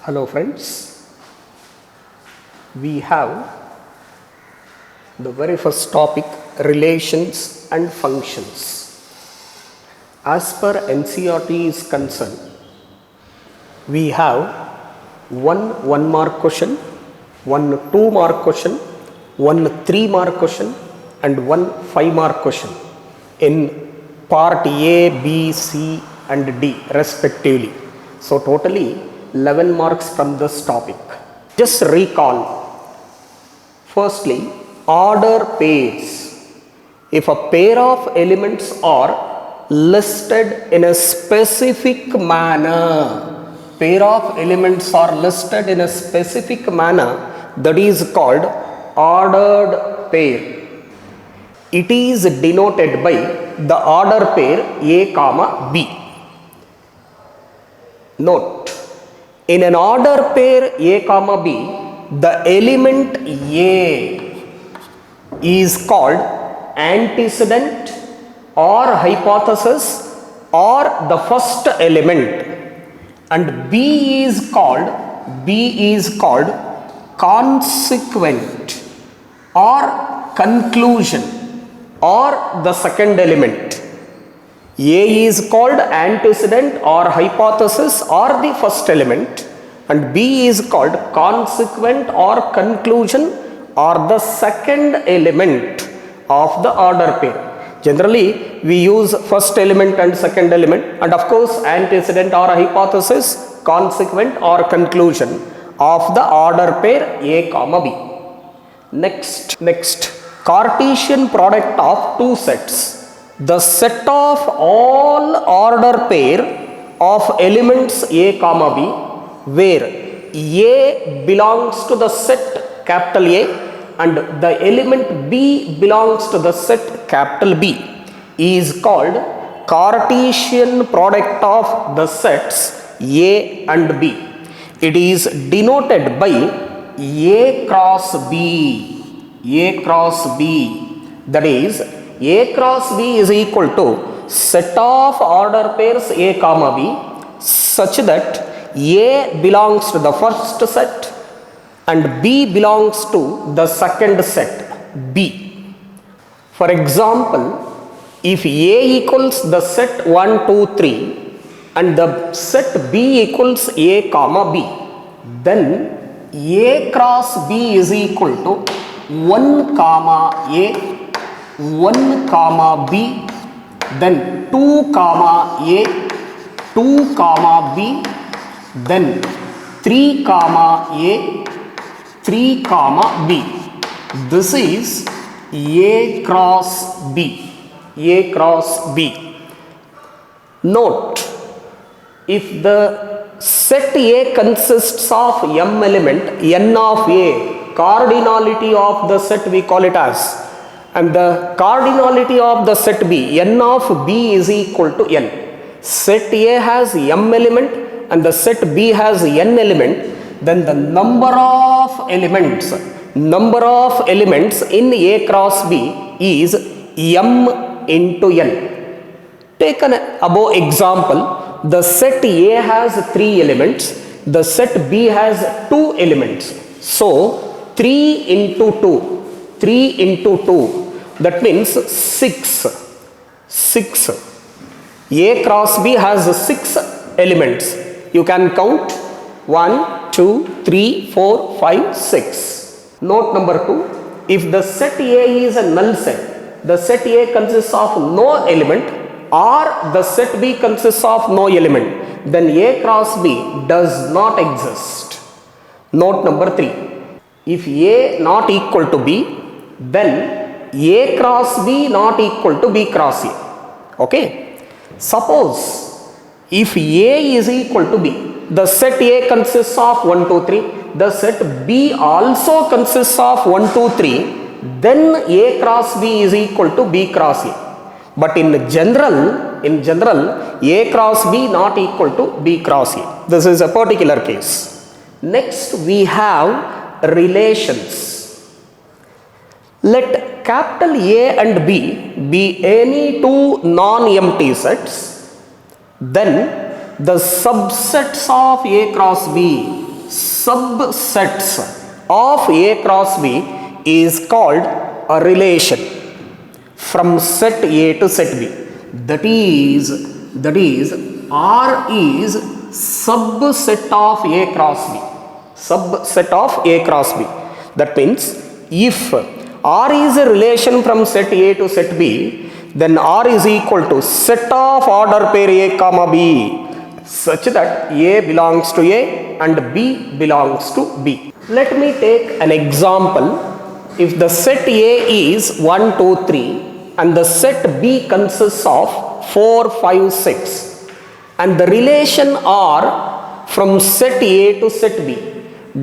Hello friends, we have the very first topic, relations and functions. As per NCERT is concerned, we have one mark question, one 2-mark question, one 3-mark question and one 5-mark question in part A, B, C and D respectively. So totally 11 marks from this topic. Just recall. Firstly, order pairs. If a pair of elements are listed in a specific manner, pair of elements are listed in a specific manner, that is called ordered pair. It is denoted by the order pair A comma B. Note, in an order pair A comma B, the element A is called antecedent or hypothesis or the first element, and B is called consequent or conclusion or the second element. A is called antecedent or hypothesis or the first element, and B is called consequent or conclusion or the second element of the order pair. Generally, we use first element and second element, and of course antecedent or hypothesis, consequent or conclusion of the order pair A comma B. Next, Cartesian product of two sets. The set of all order pair of elements A comma B, where A belongs to the set capital A and the element B belongs to the set capital B, is called Cartesian product of the sets A and B. It is denoted by A cross B. That is, A cross B is equal to set of order pairs A comma B such that A belongs to the first set and B belongs to the second set B. For example, if A equals the set 1, 2, 3 and the set B equals A comma B, then A cross B is equal to 1 comma A, 1 comma B, then 2 comma A, 2 comma B, then 3 comma A, 3 comma B. This is A cross B. A cross B. Note, if the set A consists of M element, N of A, cardinality of the set we call it as, and the cardinality of the set B, N of B is equal to N. Set A has M element and the set B has N element, then the number of elements in A cross B is M into N. Take an above example. The set A has 3 elements, the set B has 2 elements. So 3 into 2, that means 6. A cross B has 6 elements. You can count 1, 2, 3, 4, 5, 6. Note number 2. If the set A is a null set, the set A consists of no element, or the set B consists of no element, then A cross B does not exist. Note number 3. If A not equal to B, then A cross B not equal to B cross A. Okay. Suppose if A is equal to B, the set A consists of 1, 2, 3, the set B also consists of 1, 2, 3, then A cross B is equal to B cross A. But in general, A cross B not equal to B cross A. This is a particular case. Next, we have relations. Let capital A and B be any two non-empty sets, then the subsets of A cross B subsets of A cross B is called a relation from set A to set B. That is R is subset of A cross B. Subset of A cross B. That means if R is a relation from set A to set B, then R is equal to set of order pair A comma B such that A belongs to A and B belongs to B. Let me take an example. If the set A is 1, 2, 3 and the set B consists of 4, 5, 6 and the relation R from set A to set B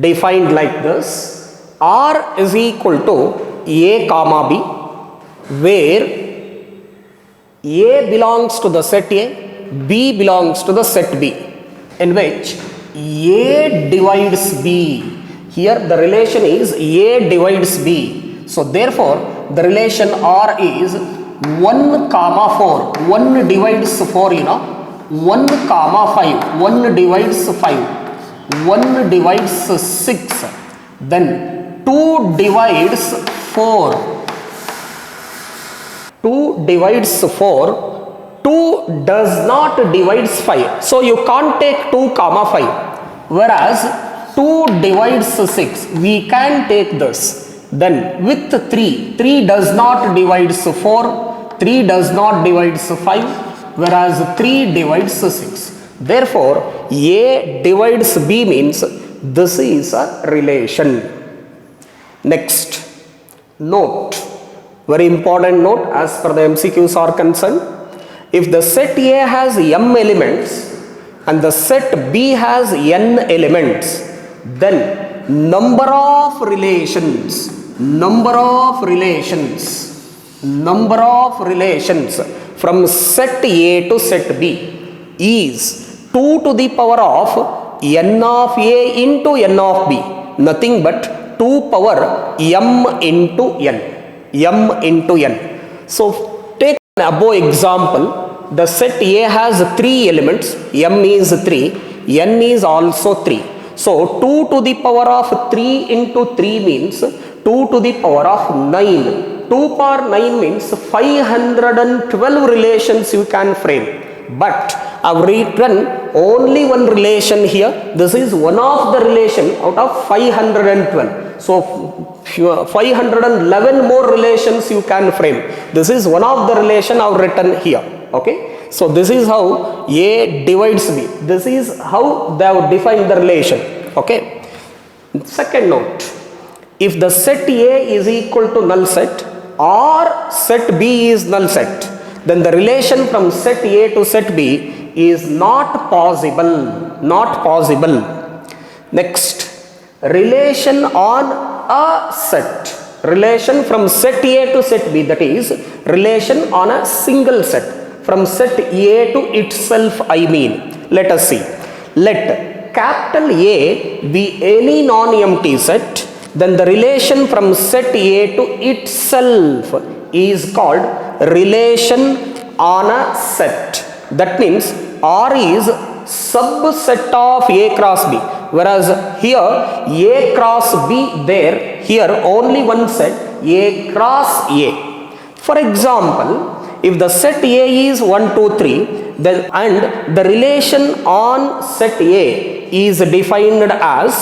defined like this: R is equal to A comma B, where A belongs to the set A, B belongs to the set B, in which A divides B. Here the relation is A divides B. So therefore the relation R is 1 comma 4. 1 divides 4, 1 comma 5. 1 divides 5. 1 divides 6. Then 2 divides 4. 2 divides 4. 2 does not divides 5. So you can't take 2 comma 5. Whereas 2 divides 6. We can take this. Then with 3. 3 does not divides 4. 3 does not divides 5. Whereas 3 divides 6. Therefore A divides B means this is a relation. Next, note. Very important note as per the MCQs are concerned. If the set A has m elements and the set B has n elements, then number of relations from set A to set B is 2 to the power of n of A into n of B, nothing but 2 power m into n. So take an above example. The set A has 3 elements, m is 3, n is also 3. So 2 to the power of 3 into 3 means 2 to the power of 9. 2 power 9 means 512 relations you can frame. But I've written only one relation here. This is one of the relation out of 512. So 511 more relations you can frame. This is one of the relation I've written here. Okay. So this is how A divides B. This is how they have defined the relation. Okay. Second note. If the set A is equal to null set or set B is null set, then the relation from set A to set B is not possible. Next, relation on a set. Relation from set A to set B, that is relation on a single set. From set A to itself, I mean. Let us see. Let capital A be any non-empty set, then the relation from set A to itself is called relation on a set. That means R is subset of A cross B. Whereas here A cross B, here only one set, A cross A. For example, if the set A is 1, 2, 3, then and the relation on set A is defined as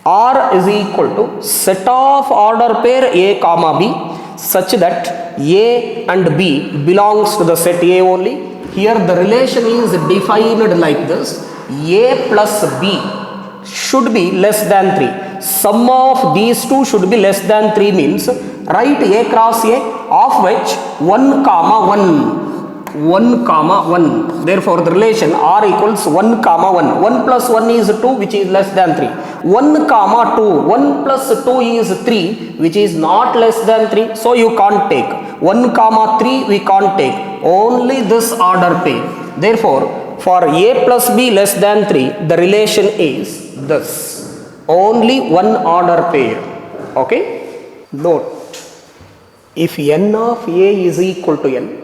R is equal to set of order pair A comma B such that A and B belongs to the set A only. Here the relation is defined like this: A plus B should be less than 3. Sum of these two should be less than 3 means write A cross A, of which 1 comma 1. Therefore the relation R equals 1 comma 1. 1 plus 1 is 2, which is less than 3. 1 comma 2. 1 plus 2 is 3, which is not less than 3. So you can't take 1 comma 3. We can't take only this order pair. Therefore for A plus B less than 3, the relation is this. Only one order pair. Okay. Note, if n of A is equal to n,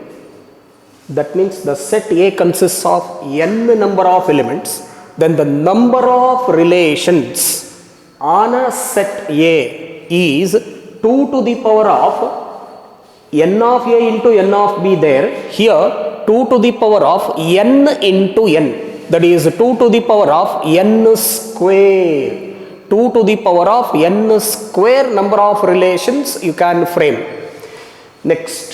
that means the set A consists of n number of elements then the number of relations on a set A is 2 to the power of n of A into n of B there. Here 2 to the power of n into n, that is 2 to the power of n square. 2 to the power of n square number of relations you can frame. Next,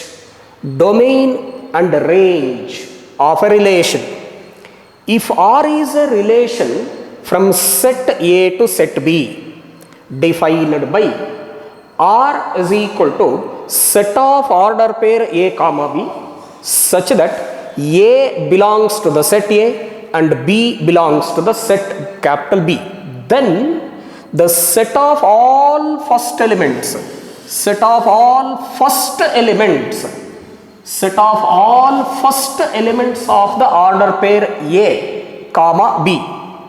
domain and range of a relation. If R is a relation from set A to set B defined by R is equal to set of order pair A comma B such that A belongs to the set A and B belongs to the set capital B, then the set of all first elements of the order pair A comma B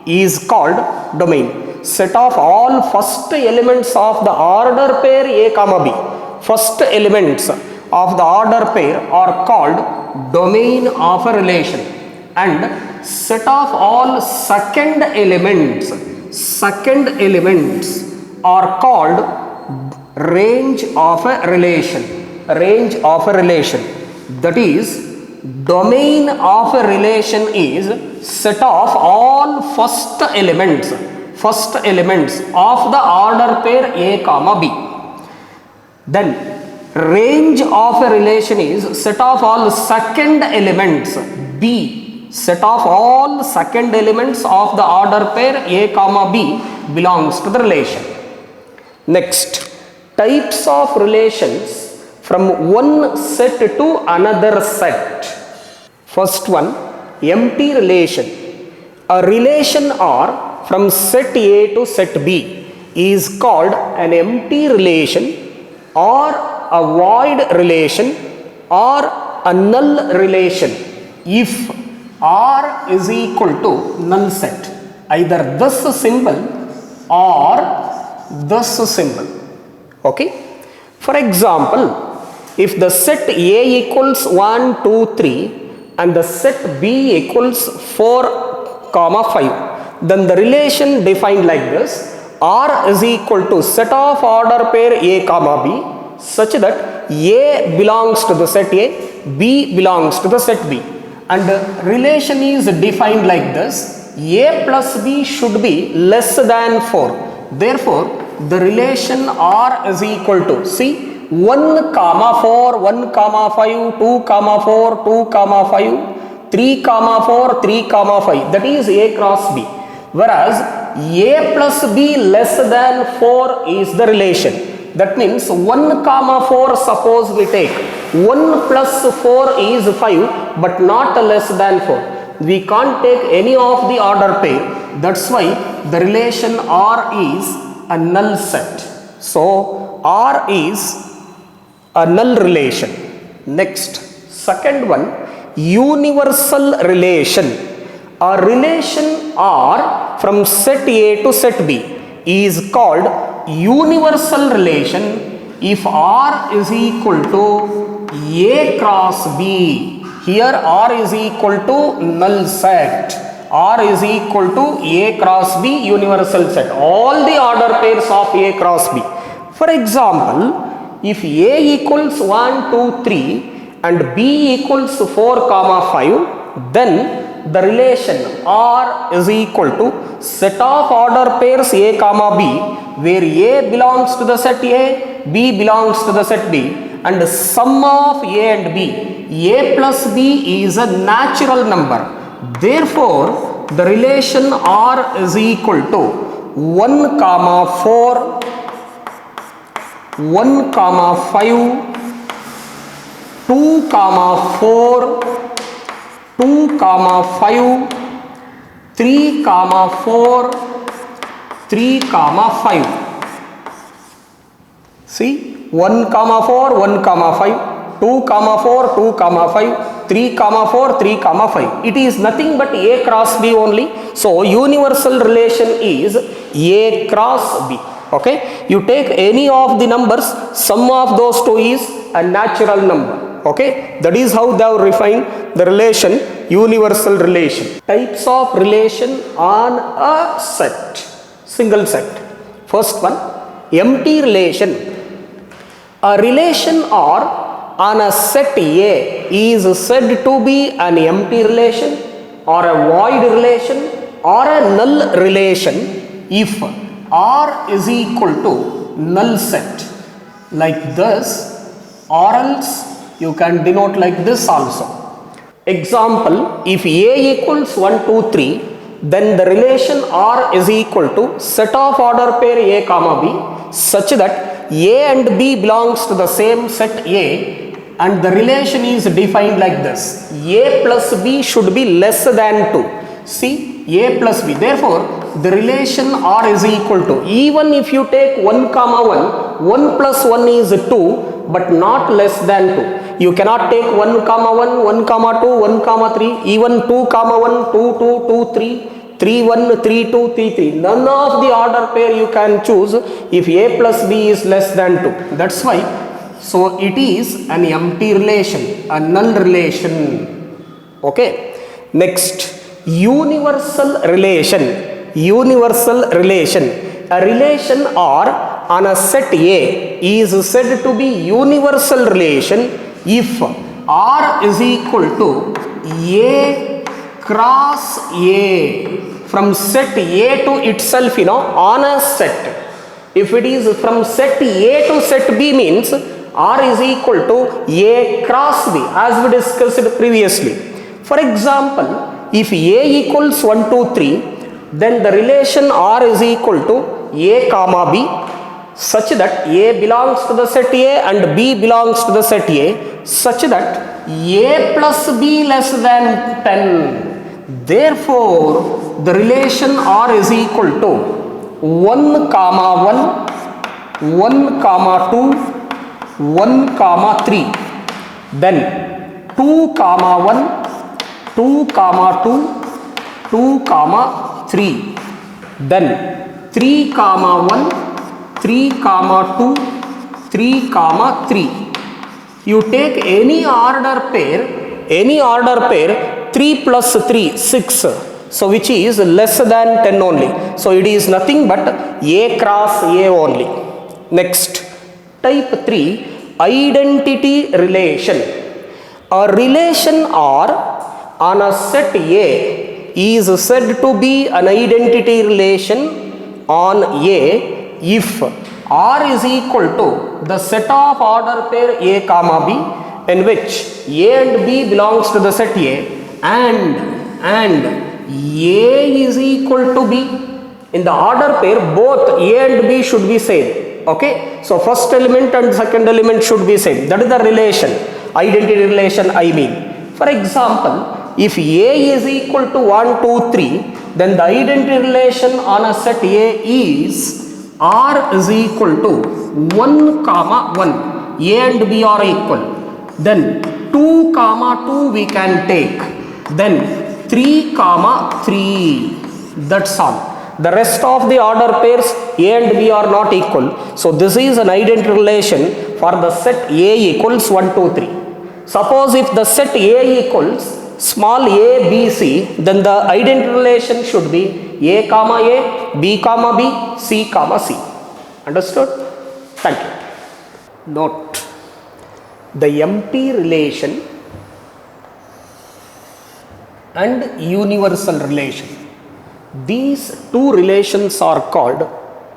is called domain. Set of all first elements of the order pair A comma B, first elements of the order pair are called domain of a relation, and set of all second elements are called range of a relation. That is, domain of a relation is set of all first elements of the order pair A comma B. Then range of a relation is set of all second elements B, set of all second elements of the order pair A comma B belongs to the relation. Next, types of relations from one set to another set. First one, empty relation. A relation R from set A to set B is called an empty relation, or a void relation, or a null relation if R is equal to null set, either this symbol or this symbol. Okay. For example, if the set A equals 1, 2, 3 and the set B equals 4, 5, then the relation defined like this: R is equal to set of order pair A comma B such that A belongs to the set A, B belongs to the set B, and the relation is defined like this: A plus B should be less than 4. Therefore, the relation R is equal to, see, 1, 4, 1, 5, 2, 4, 2, 5, 3, 4, 3, 5, that is A cross B. Whereas A plus B less than 4 is the relation. That means 1, 4, suppose we take 1 plus 4 is 5 but not less than 4. We can't take any of the order pair. That's why the relation R is a null set. So R is a null relation. Next, second one, universal relation. A relation R from set A to set B is called universal relation if R is equal to A cross B. Here R is equal to null set. R is equal to A cross B universal set. All the order pairs of A cross B. For example, if A equals 1, 2, 3 and B equals 4, 5, then the relation R is equal to set of order pairs A comma B, where A belongs to the set A, B belongs to the set B, and the sum of A and B. A plus B is a natural number. Therefore, the relation R is equal to 1, 4, 1, 5, 2, 4, 2, 5, 3, 4, 3, 5. See, 1, 4, 1, 5, 2, 4, 2, 5, 3, 4, 3, 5. It is nothing but A cross B only. So, universal relation is A cross B. Okay. You take any of the numbers, sum of those two is a natural number. Okay, that is how they have refined the relation, universal relation. Types of relation on a set, single set. First one, empty relation. A relation R on a set A is said to be an empty relation or a void relation or a null relation if R is equal to null set, like this, or else you can denote like this also. Example, if A equals 1, 2, 3, then the relation R is equal to set of order pair A comma B such that A and B belongs to the same set A, and the relation is defined like this. A plus B should be less than 2. See, A plus B. Therefore, the relation R is equal to, even if you take 1 comma 1, 1 plus 1 is 2, but not less than 2. You cannot take 1 comma 1, 1 comma 2, 1 comma 3, even 2 comma 1, 2, 2, 2, 3, 3, 1, 3, 2, 3, 3. None of the order pair you can choose if A plus B is less than 2. That's why, so it is an empty relation, a null relation. Okay. Next, universal relation. Universal relation. A relation R on a set A is said to be universal relation if R is equal to A cross A, from set A to itself, on a set. If it is from set A to set B, means R is equal to A cross B, as we discussed previously. For example, if A equals 1, 2, 3, then the relation R is equal to A comma B such that A belongs to the set A and B belongs to the set A, such that A plus B less than 10. Therefore, the relation R is equal to 1 comma 1, 1 comma 2, 1 comma 3, then 2 comma 1, 2 comma 2, 2 comma 3, then 3 comma 1, 3 comma 2, 3 comma 3. You take any order pair 3 plus 3, 6. So which is less than 10 only. So it is nothing but A cross A only. Next, type 3, identity relation. A relation R on a set A is said to be an identity relation on A if R is equal to the set of order pair A comma B, in which A and B belongs to the set A, and A is equal to B. In the order pair, both A and B should be same. Okay, so first element and second element should be same. That is the relation, identity relation I mean. For example, if A is equal to 1, 2, 3, then the identity relation on a set A is R is equal to 1 comma 1. A and B are equal. Then 2 comma 2 we can take. Then 3 comma 3. That's all. The rest of the order pairs A and B are not equal. So this is an identity relation for the set A equals 1, 2, 3. Suppose if the set A equals small a, b, c, then the identity relation should be A comma A, B comma B, C comma C. Understood? Thank you. Note, the empty relation and universal relation. These two relations are called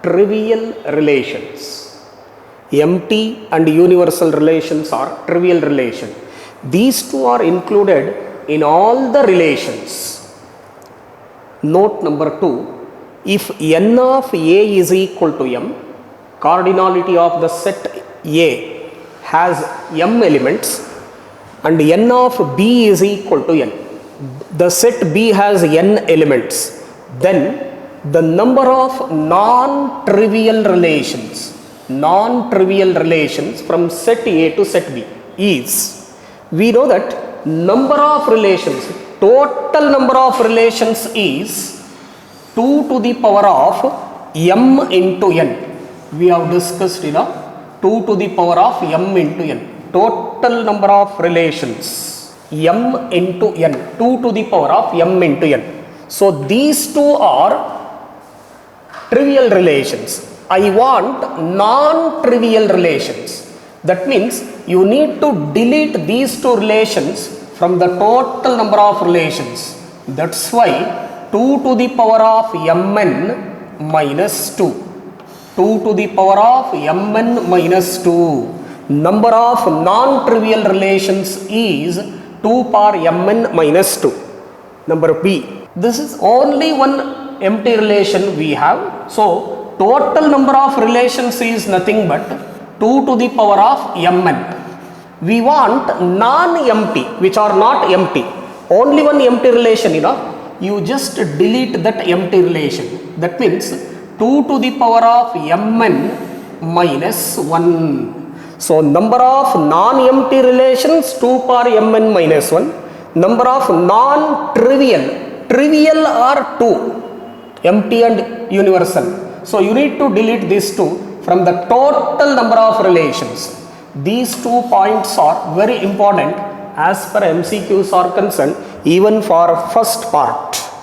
trivial relations. Empty and universal relations are trivial relations. These two are included in all the relations. Note number 2, if n of A is equal to m, cardinality of the set A has m elements and n of B is equal to n. The set B has n elements. Then the number of non-trivial relations from set A to set B is, we know that number of relations, total number of relations is 2 to the power of m into n. We have discussed 2 to the power of m into n. total number of relations m into n, 2 to the power of m into n. So these two are trivial relations. I want non-trivial relations. That means you need to delete these two relations from the total number of relations. That's why 2 to the power of mn minus 2. 2 to the power of mn minus 2. Number of non-trivial relations is 2 power mn minus 2. Number B. This is only one empty relation we have. So total number of relations is nothing but 2 to the power of mn. We want non-empty, which are not empty. Only one empty relation, you just delete that empty relation. That means 2 to the power of mn minus 1. So number of non-empty relations 2 power mn minus 1. Number of non-trivial, trivial are 2, empty and universal. So you need to delete these two from the total number of relations. These 2 points are very important as per MCQs are concerned, even for first part.